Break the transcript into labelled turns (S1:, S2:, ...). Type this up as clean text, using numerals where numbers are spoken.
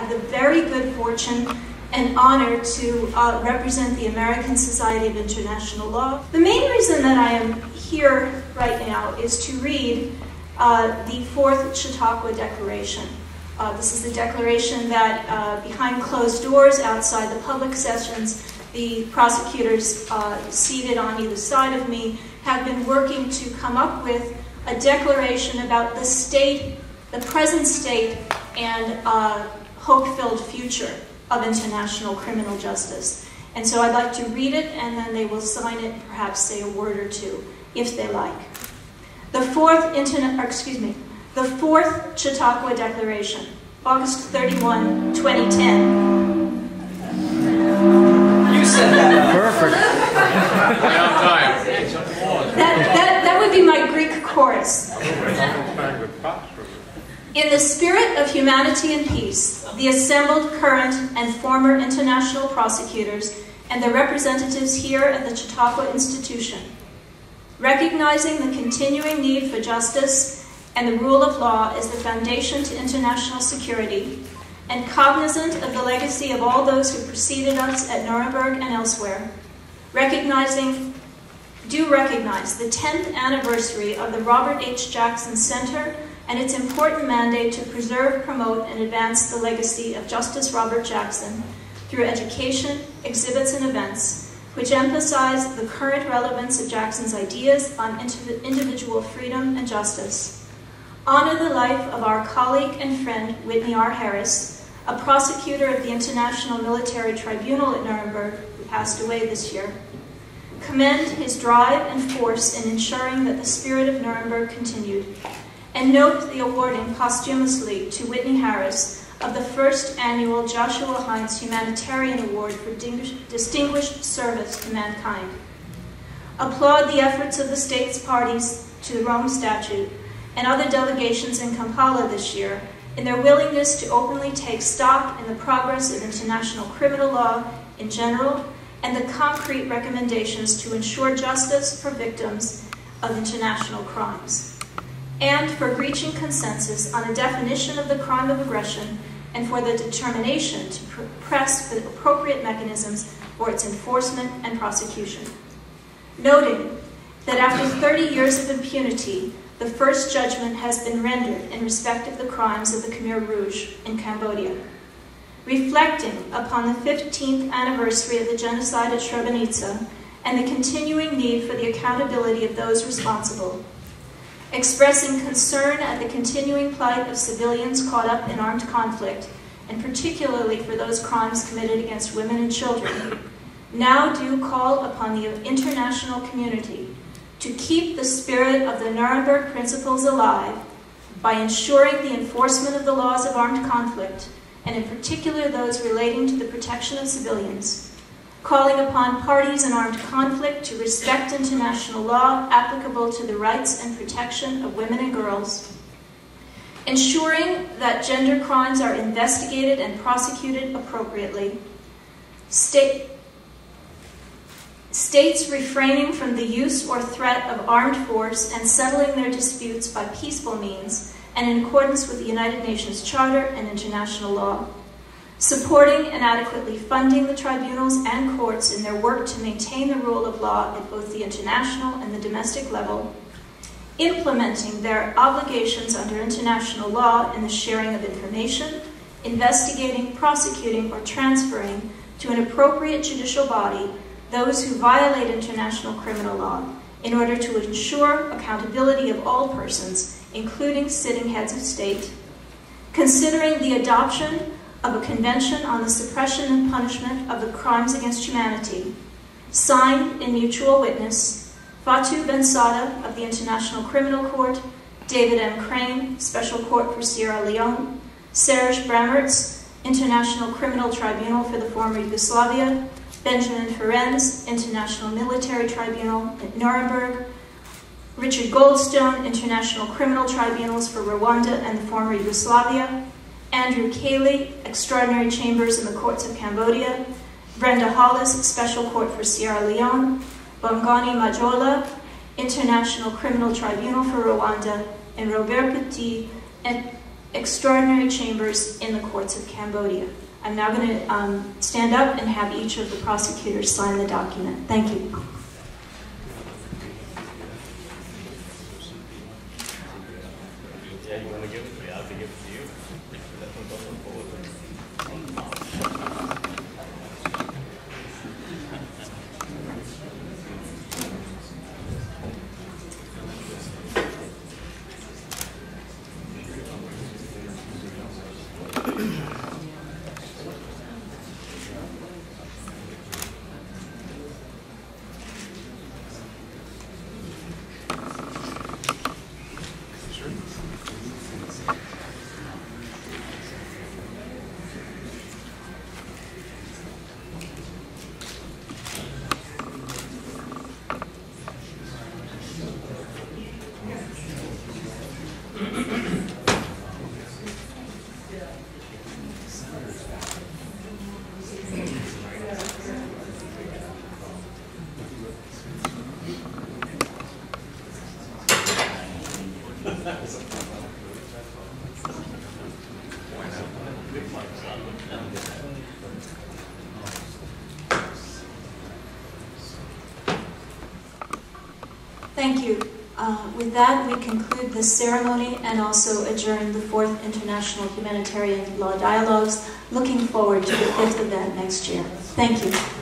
S1: have the very good fortune and honor to represent the American Society of International Law. The main reason that I am here right now is to read the fourth Chautauqua Declaration. This is the declaration that behind closed doors, outside the public sessions, the prosecutors seated on either side of me have been working to come up with a declaration about the state, the present state, and hope-filled future of international criminal justice. And so I'd like to read it, and then they will sign it and perhaps say a word or two, if they like. The fourth Chautauqua Declaration, August 31, 2010.
S2: You said that.
S3: Perfect.
S1: That would be my Greek chorus. In the spirit of humanity and peace, the assembled current and former international prosecutors and the representatives here at the Chautauqua Institution, recognizing the continuing need for justice and the rule of law as the foundation to international security, and cognizant of the legacy of all those who preceded us at Nuremberg and elsewhere, do recognize the 10th anniversary of the Robert H. Jackson Center and its important mandate to preserve, promote, and advance the legacy of Justice Robert Jackson through education, exhibits, and events, which emphasize the current relevance of Jackson's ideas on individual freedom and justice. Honor the life of our colleague and friend, Whitney R. Harris, a prosecutor of the International Military Tribunal at Nuremberg, who passed away this year. Commend his drive and force in ensuring that the spirit of Nuremberg continued, and note the awarding posthumously to Whitney Harris of the first annual Joshua Hines Humanitarian Award for Distinguished Service to Mankind. Applaud the efforts of the state's parties to the Rome Statute and other delegations in Kampala this year in their willingness to openly take stock in the progress of international criminal law in general and the concrete recommendations to ensure justice for victims of international crimes, and for reaching consensus on a definition of the crime of aggression and for the determination to press for the appropriate mechanisms for its enforcement and prosecution. Noting that after 30 years of impunity, the first judgment has been rendered in respect of the crimes of the Khmer Rouge in Cambodia. Reflecting upon the 15th anniversary of the genocide at Srebrenica and the continuing need for the accountability of those responsible, expressing concern at the continuing plight of civilians caught up in armed conflict, and particularly for those crimes committed against women and children, now do call upon the international community to keep the spirit of the Nuremberg Principles alive by ensuring the enforcement of the laws of armed conflict, and in particular those relating to the protection of civilians, calling upon parties in armed conflict to respect international law applicable to the rights and protection of women and girls, ensuring that gender crimes are investigated and prosecuted appropriately, states refraining from the use or threat of armed force and settling their disputes by peaceful means and in accordance with the United Nations Charter and international law, supporting and adequately funding the tribunals and courts in their work to maintain the rule of law at both the international and the domestic level, implementing their obligations under international law in the sharing of information, investigating, prosecuting, or transferring to an appropriate judicial body those who violate international criminal law in order to ensure accountability of all persons, including sitting heads of state, considering the adoption of a Convention on the Suppression and Punishment of the Crimes Against Humanity, signed in mutual witness, Fatou Bensouda of the International Criminal Court, David M. Crane, Special Court for Sierra Leone, Serge Brammertz, International Criminal Tribunal for the former Yugoslavia, Benjamin Ferencz, International Military Tribunal at Nuremberg, Richard Goldstone, International Criminal Tribunals for Rwanda and the former Yugoslavia, Andrew Cayley, Extraordinary Chambers in the Courts of Cambodia, Brenda Hollis, Special Court for Sierra Leone, Bongani Majola, International Criminal Tribunal for Rwanda, and Robert Petit, extraordinary chambers in the courts of Cambodia. I'm now going to stand up and have each of the prosecutors sign the document. Thank you.
S3: Yeah, you want to give it to me? I'll give it to you.
S1: Thank you. With that, we conclude this ceremony and also adjourn the 4th International Humanitarian Law Dialogs, looking forward to the 5th event next year. Thank you.